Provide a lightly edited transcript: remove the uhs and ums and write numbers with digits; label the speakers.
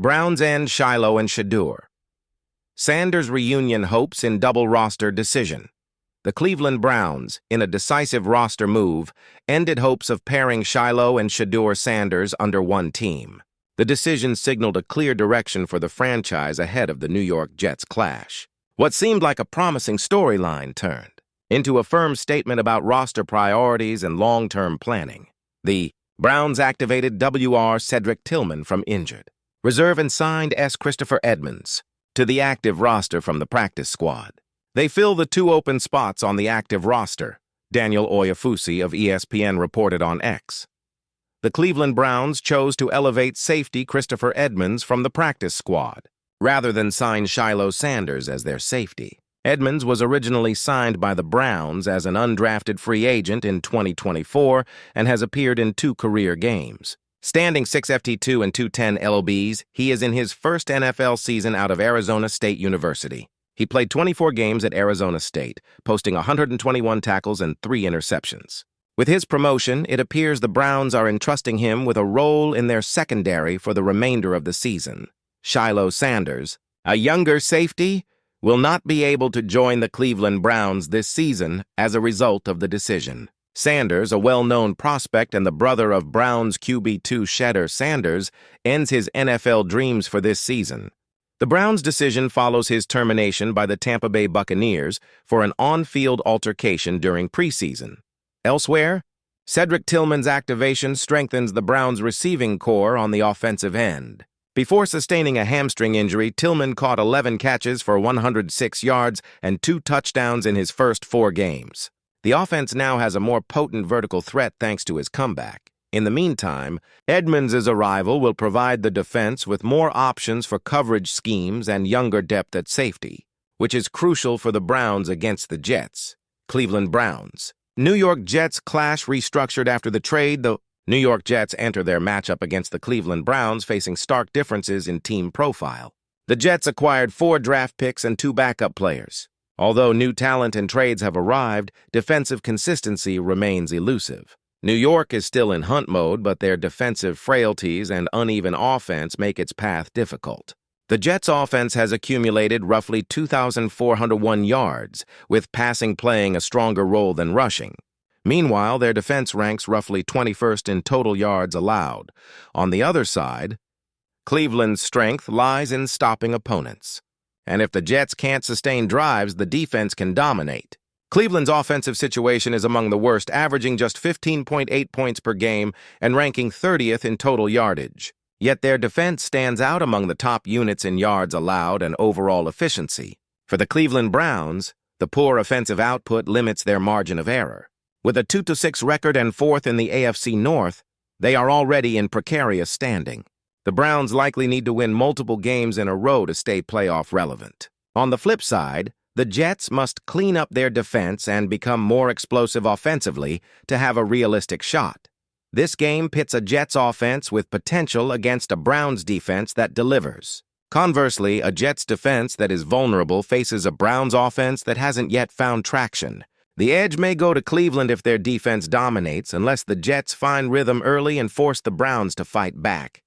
Speaker 1: Browns end Shilo and Shedeur. Sanders reunion hopes in double roster decision. The Cleveland Browns, in a decisive roster move, ended hopes of pairing Shilo and Shedeur Sanders under one team. The decision signaled a clear direction for the franchise ahead of the New York Jets clash. What seemed like a promising storyline turned into a firm statement about roster priorities and long-term planning. The Browns activated W.R. Cedric Tillman from injured reserve and signed S. Christopher Edmonds to the active roster from the practice squad. They fill the two open spots on the active roster, Daniel Oyefusi of ESPN reported on X. The Cleveland Browns chose to elevate safety Christopher Edmonds from the practice squad, rather than sign Shilo Sanders as their safety. Edmonds was originally signed by the Browns as an undrafted free agent in 2024 and has appeared in 2 career games. Standing 6 FT2 and 210 LBs, he is in his first NFL season out of Arizona State University. He played 24 games at Arizona State, posting 121 tackles and 3 interceptions. With his promotion, it appears the Browns are entrusting him with a role in their secondary for the remainder of the season. Shilo Sanders, a younger safety, will not be able to join the Cleveland Browns this season as a result of the decision. Sanders, a well-known prospect and the brother of Browns QB2 Shedeur Sanders, ends his NFL dreams for this season. The Browns' decision follows his termination by the Tampa Bay Buccaneers for an on-field altercation during preseason. Elsewhere, Cedric Tillman's activation strengthens the Browns' receiving core on the offensive end. Before sustaining a hamstring injury, Tillman caught 11 catches for 106 yards and 2 touchdowns in his first 4 games. The offense now has a more potent vertical threat thanks to his comeback. In the meantime, Edmonds' arrival will provide the defense with more options for coverage schemes and younger depth at safety, which is crucial for the Browns against the Jets. Cleveland Browns. New York Jets clash restructured after the trade. The New York Jets enter their matchup against the Cleveland Browns facing stark differences in team profile. The Jets acquired 4 draft picks and 2 backup players. Although new talent and trades have arrived, defensive consistency remains elusive. New York is still in hunt mode, but their defensive frailties and uneven offense make its path difficult. The Jets' offense has accumulated roughly 2,401 yards, with passing playing a stronger role than rushing. Meanwhile, their defense ranks roughly 21st in total yards allowed. On the other side, Cleveland's strength lies in stopping opponents. And if the Jets can't sustain drives, the defense can dominate. Cleveland's offensive situation is among the worst, averaging just 15.8 points per game and ranking 30th in total yardage. Yet their defense stands out among the top units in yards allowed and overall efficiency. For the Cleveland Browns, the poor offensive output limits their margin of error. With a 2-6 record and 4th in the AFC North, they are already in precarious standing. The Browns likely need to win multiple games in a row to stay playoff relevant. On the flip side, the Jets must clean up their defense and become more explosive offensively to have a realistic shot. This game pits a Jets offense with potential against a Browns defense that delivers. Conversely, a Jets defense that is vulnerable faces a Browns offense that hasn't yet found traction. The edge may go to Cleveland if their defense dominates, unless the Jets find rhythm early and force the Browns to fight back.